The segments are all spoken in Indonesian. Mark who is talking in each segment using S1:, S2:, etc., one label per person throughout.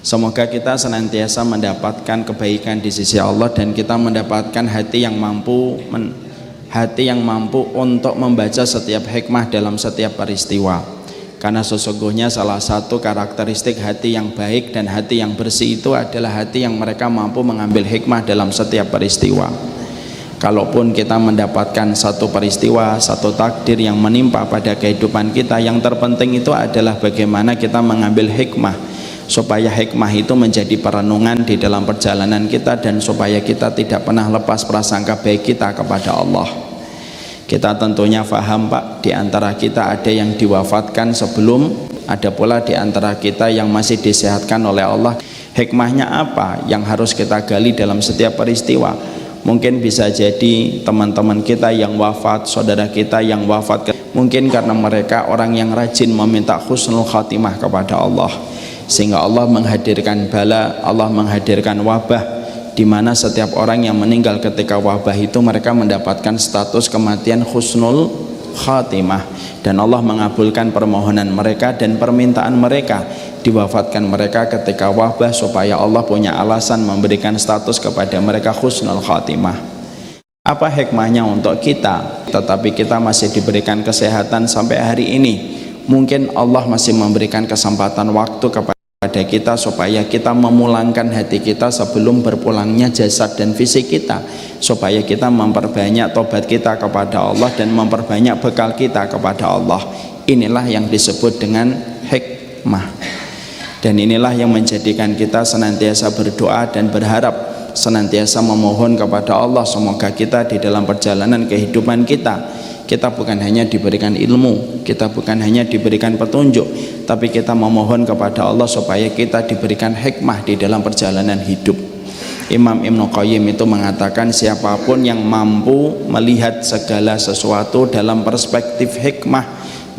S1: Semoga kita senantiasa mendapatkan kebaikan di sisi Allah dan kita mendapatkan hati yang mampu untuk membaca setiap hikmah dalam setiap peristiwa. Karena sesungguhnya salah satu karakteristik hati yang baik dan hati yang bersih itu adalah hati yang mereka mampu mengambil hikmah dalam setiap peristiwa. Kalaupun kita mendapatkan satu peristiwa, satu takdir yang menimpa pada kehidupan kita, yang terpenting itu adalah bagaimana kita mengambil hikmah, supaya hikmah itu menjadi perenungan di dalam perjalanan kita, dan supaya kita tidak pernah lepas prasangka baik kita kepada Allah. Kita tentunya faham Pak, di antara kita ada yang diwafatkan sebelum, ada pula di antara kita yang masih disehatkan oleh Allah. Hikmahnya apa yang harus kita gali dalam setiap peristiwa? Mungkin bisa jadi teman-teman kita yang wafat, saudara kita yang wafat, mungkin karena mereka orang yang rajin meminta husnul khatimah kepada Allah, sehingga Allah menghadirkan bala, Allah menghadirkan wabah, di mana setiap orang yang meninggal ketika wabah itu mereka mendapatkan status kematian husnul khatimah, dan Allah mengabulkan permohonan mereka dan permintaan mereka, diwafatkan mereka ketika wabah supaya Allah punya alasan memberikan status kepada mereka husnul khatimah. Apa hikmahnya untuk kita? Tetapi kita masih diberikan kesehatan sampai hari ini. Mungkin Allah masih memberikan kesempatan waktu kepada kita supaya kita memulangkan hati kita sebelum berpulangnya jasad dan fisik kita, supaya kita memperbanyak tobat kita kepada Allah dan memperbanyak bekal kita kepada Allah. Inilah yang disebut dengan hikmah, dan inilah yang menjadikan kita senantiasa berdoa dan berharap, senantiasa memohon kepada Allah semoga kita di dalam perjalanan kehidupan kita bukan hanya diberikan ilmu, kita bukan hanya diberikan petunjuk, tapi kita memohon kepada Allah supaya kita diberikan hikmah di dalam perjalanan hidup. Imam Ibnu Qayyim itu mengatakan, siapapun yang mampu melihat segala sesuatu dalam perspektif hikmah,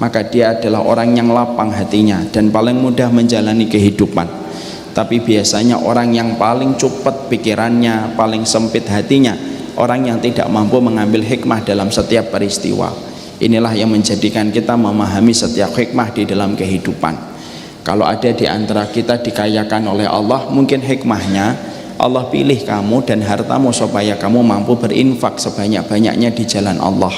S1: maka dia adalah orang yang lapang hatinya dan paling mudah menjalani kehidupan. Tapi biasanya orang yang paling cepat pikirannya, paling sempit hatinya, orang yang tidak mampu mengambil hikmah dalam setiap peristiwa. Inilah yang menjadikan kita memahami setiap hikmah di dalam kehidupan. Kalau ada di antara kita dikayakan oleh Allah, mungkin hikmahnya Allah pilih kamu dan hartamu supaya kamu mampu berinfak sebanyak-banyaknya di jalan Allah.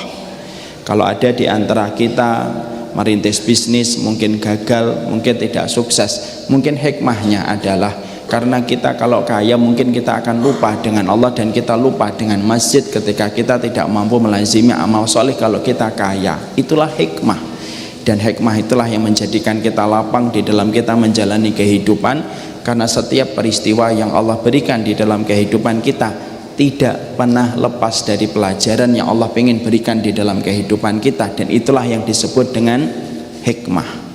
S1: Kalau ada di antara kita merintis bisnis, mungkin gagal, mungkin tidak sukses, mungkin hikmahnya adalah karena kita kalau kaya mungkin kita akan lupa dengan Allah dan kita lupa dengan masjid ketika kita tidak mampu melazimi amal soleh kalau kita kaya. Itulah hikmah, dan hikmah itulah yang menjadikan kita lapang di dalam kita menjalani kehidupan, karena setiap peristiwa yang Allah berikan di dalam kehidupan kita tidak pernah lepas dari pelajaran yang Allah ingin berikan di dalam kehidupan kita, dan itulah yang disebut dengan hikmah.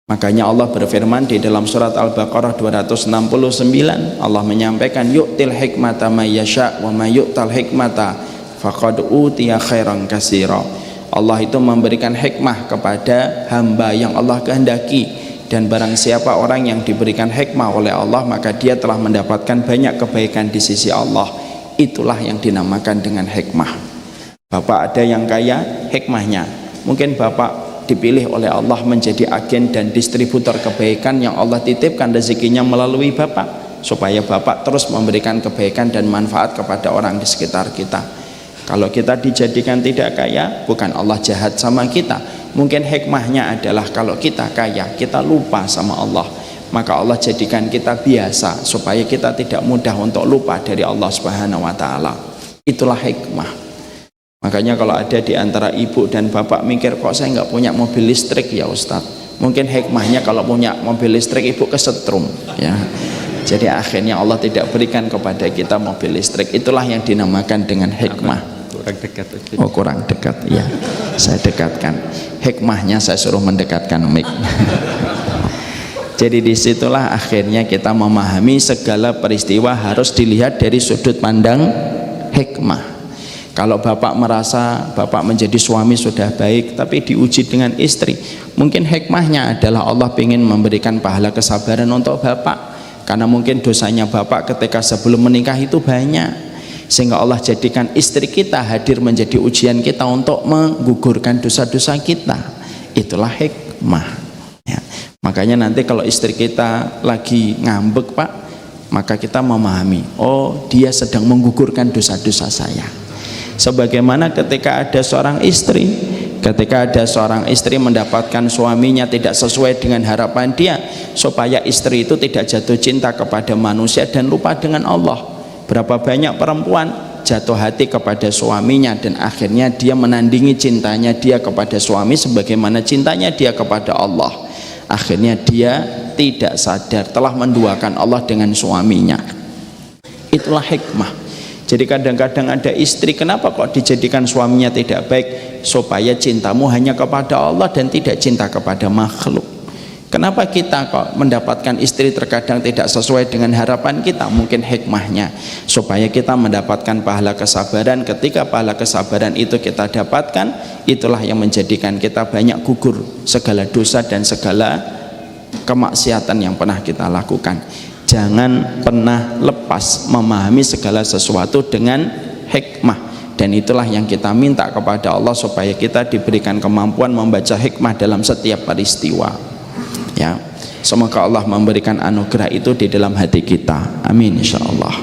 S1: Makanya Allah berfirman di dalam surat Al-Baqarah 269, Allah menyampaikan, yu'til hikmata may yasha wa may yu'tal hikmata faqad utiya khairan katsira. Allah itu memberikan hikmah kepada hamba yang Allah kehendaki, dan barang siapa orang yang diberikan hikmah oleh Allah, maka dia telah mendapatkan banyak kebaikan di sisi Allah. Itulah yang dinamakan dengan hikmah. Bapak ada yang kaya, hikmahnya mungkin Bapak dipilih oleh Allah menjadi agen dan distributor kebaikan yang Allah titipkan rezekinya melalui Bapak, supaya Bapak terus memberikan kebaikan dan manfaat kepada orang di sekitar kita. Kalau kita dijadikan tidak kaya, bukan Allah jahat sama kita, mungkin hikmahnya adalah kalau kita kaya, kita lupa sama Allah, maka Allah jadikan kita biasa supaya kita tidak mudah untuk lupa dari Allah Subhanahu wa Ta'ala. Itulah hikmah. Makanya kalau ada di antara ibu dan bapak mikir, kok saya nggak punya mobil listrik ya Ustadz, mungkin hikmahnya kalau punya mobil listrik ibu kesetrum ya, jadi akhirnya Allah tidak berikan kepada kita mobil listrik. Itulah yang dinamakan dengan hikmah.
S2: Kurang dekat.
S1: Oh kurang dekat ya, saya dekatkan hikmahnya, saya suruh mendekatkan mic. Jadi disitulah akhirnya kita memahami segala peristiwa harus dilihat dari sudut pandang hikmah. Kalau bapak merasa bapak menjadi suami sudah baik, tapi diuji dengan istri, mungkin hikmahnya adalah Allah ingin memberikan pahala kesabaran untuk bapak, karena mungkin dosanya bapak ketika sebelum menikah itu banyak, sehingga Allah jadikan istri kita hadir menjadi ujian kita untuk menggugurkan dosa-dosa kita. Itulah hikmah ya. Makanya nanti kalau istri kita lagi ngambek Pak, maka kita memahami, oh dia sedang menggugurkan dosa-dosa saya. Sebagaimana ketika ada seorang istri mendapatkan suaminya tidak sesuai dengan harapan dia, supaya istri itu tidak jatuh cinta kepada manusia dan lupa dengan Allah. Berapa banyak perempuan jatuh hati kepada suaminya dan akhirnya dia menandingi cintanya dia kepada suami sebagaimana cintanya dia kepada Allah. Akhirnya dia tidak sadar telah menduakan Allah dengan suaminya. Itulah hikmah. Jadi kadang-kadang ada istri, kenapa kok dijadikan suaminya tidak baik? Supaya cintamu hanya kepada Allah dan tidak cinta kepada makhluk. Kenapa kita kok mendapatkan istri terkadang tidak sesuai dengan harapan kita? Mungkin hikmahnya supaya kita mendapatkan pahala kesabaran. Ketika pahala kesabaran itu kita dapatkan, itulah yang menjadikan kita banyak gugur segala dosa dan segala kemaksiatan yang pernah kita lakukan. Jangan pernah lepas memahami segala sesuatu dengan hikmah, dan itulah yang kita minta kepada Allah supaya kita diberikan kemampuan membaca hikmah dalam setiap peristiwa. Ya, semoga Allah memberikan anugerah itu di dalam hati kita. Amin insyaallah.